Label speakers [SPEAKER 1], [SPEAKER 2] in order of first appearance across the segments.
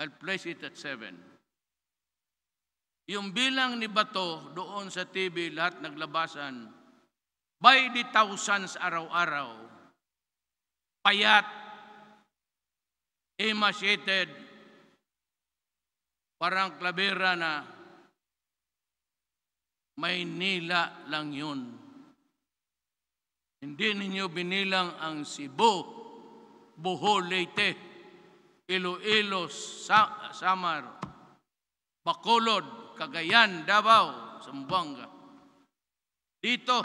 [SPEAKER 1] I'll place it at 7. Yung bilang ni Bato doon sa TV, lahat naglabasan, by the thousands araw-araw, payat, emaciated, parang Clavera na Maynila lang yun. Hindi ninyo binilang ang Cebu, Bohol, Leyte, Iloilo, Samar, Bacolod, Cagayan, Davao, Zamboanga. Dito,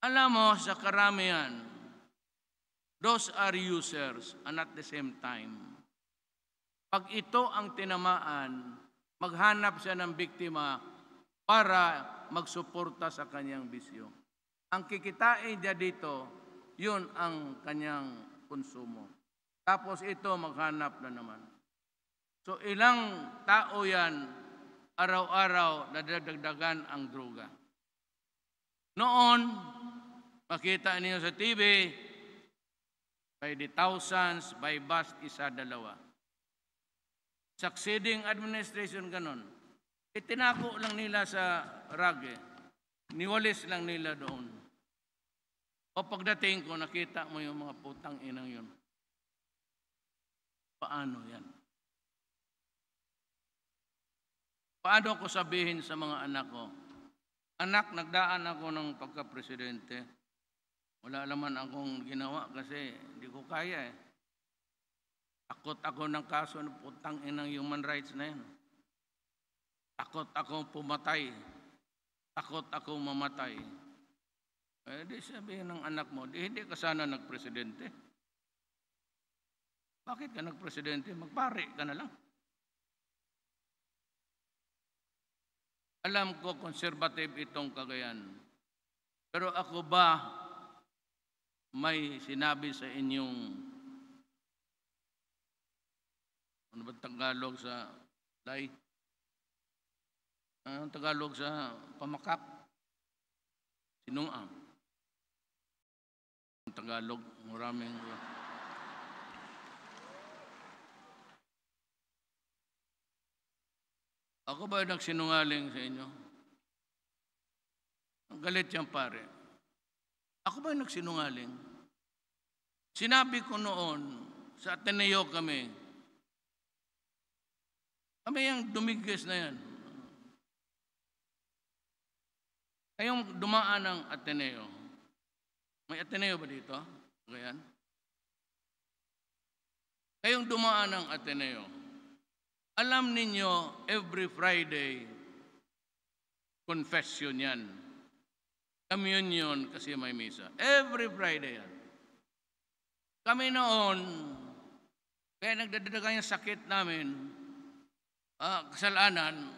[SPEAKER 1] alam mo, sa karamihan, those are users and at the same time, pag ito ang tinamaan, maghanap siya ng biktima para magsuporta sa kanyang bisyo. Ang kikitain niya dito, yun ang kanyang konsumo. Tapos ito maghanap na naman. So ilang tao yan, araw-araw nadadagdagan ang droga. Noon, makita niyo sa TV, by the thousands, by bus, isa, dalawa. Succeeding administration, ganon. Itinako lang nila sa rag, niwalis lang nila doon. O pagdating ko, nakita mo yung mga putang inang yun. Paano yan? Paano ko sabihin sa mga anak ko? Anak, nagdaan ako ng pagka-presidente. Wala naman akong ginawa kasi hindi ko kaya eh. Takot ako ng kaso ng putang inang human rights na yan. Takot akong pumatay. Takot akong mamatay. Eh, di sabihin ng anak mo, hindi ka sana nagpresidente. Bakit ka nagpresidente? Magpare ka na lang. Alam ko, conservative itong Cagayan. Pero ako ba may sinabi sa inyong, ano ba Tagalog sa lay? Anong Tagalog sa pamakak? Sinungang. Tagalog, maraming. Ako ba nagsinungaling sa inyo? Ang galit yan, pare. Ako ba nagsinungaling? Sinabi ko noon, sa Ateneo kami yung dumigis na yan. Kayong dumaan ng Ateneo. May Ateneo ba dito? Ganyan. Kayong dumaan ng Ateneo. Alam ninyo, every Friday, confession yan. Communion kasi may misa. Every Friday yan. Kami noon, kaya nagdadagan yung sakit namin, kasalanan,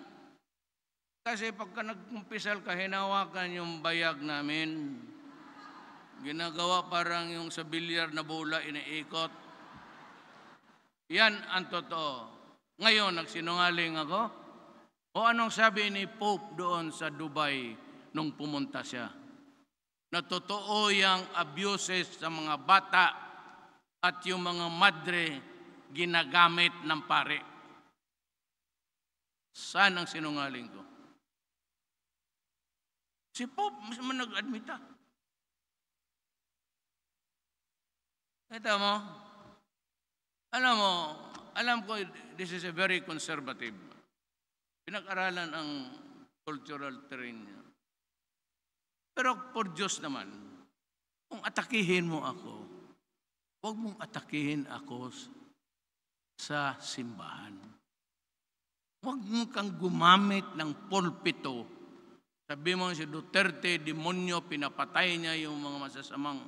[SPEAKER 1] kasi pagka nagkumpisal ka, hinawakan yung bayag namin. Ginagawa parang yung sa bilyar na bola, iniikot. Yan ang totoo. Ngayon, nagsinungaling ako? O anong sabi ni Pope doon sa Dubai nung pumunta siya? Na totoo yung abuses sa mga bata at yung mga madre ginagamit ng pare. Saan ang sinungaling ko? Si Pope mismo nag-admita. Ito mo, alam ko, this is a very conservative. Pinag-aralan ang cultural terrain niya. Pero for Diyos naman, kung atakihin mo ako, huwag mong atakihin ako sa simbahan. Huwag mo kang gumamit ng pulpito. Sabi mo si Duterte, demonyo, pinapatay niya yung mga masasamang.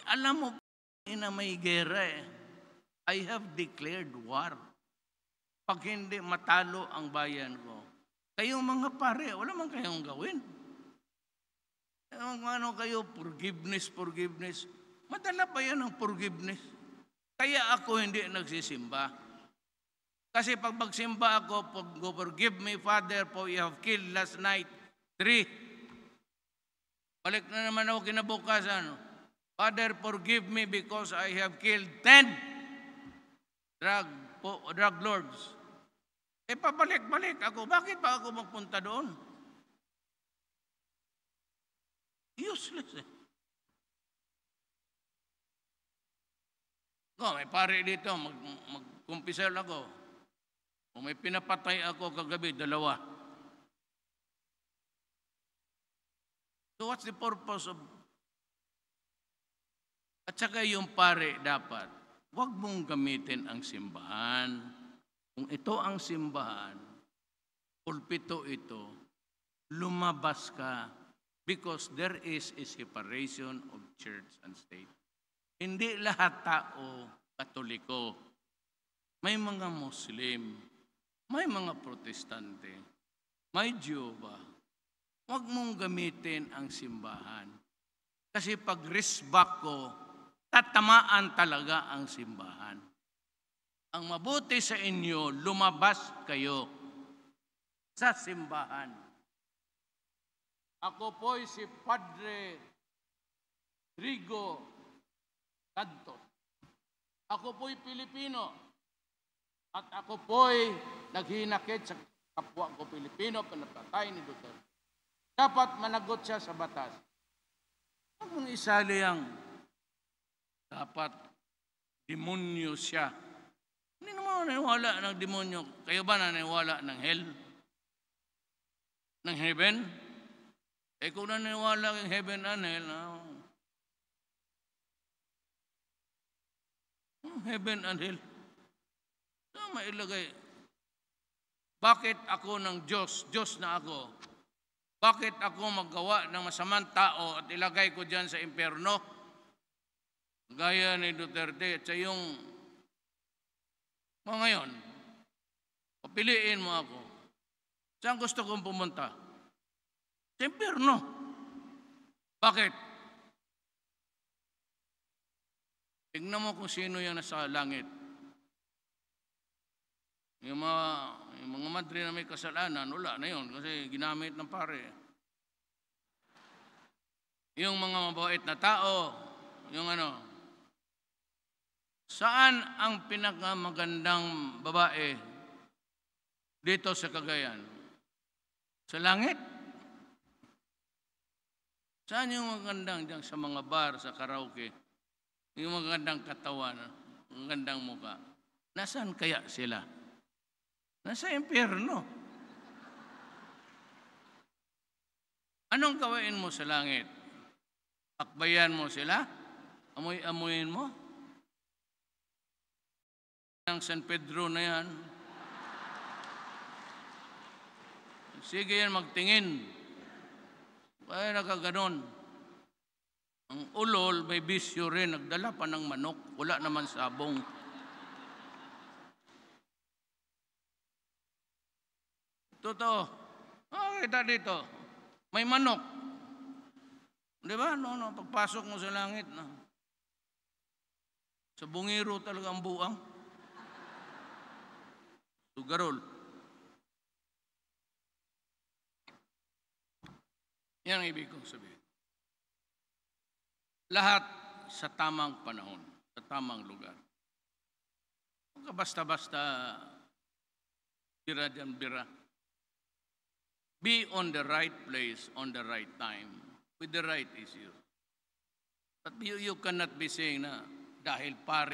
[SPEAKER 1] Alam mo, na may gera eh. I have declared war. Pag hindi matalo ang bayan ko, kayong mga pare, wala man kayong gawin. Ano kayo, forgiveness. Madala pa yan ang forgiveness. Kaya ako hindi nagsisimba. Kasi pag magsimba ako, forgive me, Father, for you have killed last night 3. Balik na naman ako kinabukasan. Father, forgive me because I have killed 10 drug lords. Eh, pabalik-balik ako. Bakit pa ako magpunta doon? Useless eh. May pare dito, mag-kumpisal ako. Kung may pinapatay ako kagabi, 2. So what's the purpose of... At saka yung pare dapat, huwag mong gamitin ang simbahan. Kung ito ang simbahan, pulpito ito, lumabas ka because there is a separation of church and state. Hindi lahat tao Katoliko. May mga Muslim, may mga Protestante, may Jehovah. Huwag mong gamitin ang simbahan. Kasi pag risbak ko, tatamaan talaga ang simbahan. Ang mabuti sa inyo, lumabas kayo sa simbahan. Ako po'y si Padre Rigo Santos. Ako po'y Pilipino at ako po'y naghinakit sa kapwa ko Pilipino pinapatay ni Duterte. Dapat managot siya sa batas. Huwag mong isali ang dapat demonyo siya. Hindi naman naniwala ng demonyo. Kayo ba naniwala ng hell? Ng heaven? Eh kung naniwala ng heaven and hell, heaven and hell, saan mailagay? Bakit ako ng Diyos? Diyos na ako. Bakit ako maggawa ng masamang tao at ilagay ko dyan sa impyerno? Gaya ni Duterte at sa yung mga ngayon, papiliin mo ako. Saan gusto kong pumunta? Sa impyerno. Bakit? Tignan mo kung sino yung nasa langit. Yung mga madre na may kasalanan, wala na yun kasi ginamit ng pare. Yung mga mabait na tao, yung saan ang pinakamagandang babae dito sa Cagayan? Sa langit? Saan yung magandang dyan sa mga bar, sa karaoke? Yung magandang katawan, magandang muka. Nasaan kaya sila? Nasa impyerno. Anong gawain mo sa langit? Akbayan mo sila? Amoy-amoyin mo? Ang San Pedro na yan. Sige yan, magtingin. Kaya nakaganon. Ang ulol, may bisyo rin. Nagdala pa ng manok. Wala naman sabong. Totoo. Kita dito. May manok. Di ba? Pagpasok mo sa langit. Sa bungiro talaga ang buang. Sugarol. Yan ang ibig kong sabihin. Lahat sa tamang panahon, sa tamang lugar. Huwag ka basta-basta bira dyan, bira. Be on the right place, on the right time, with the right issue. But you cannot be saying na dahil pare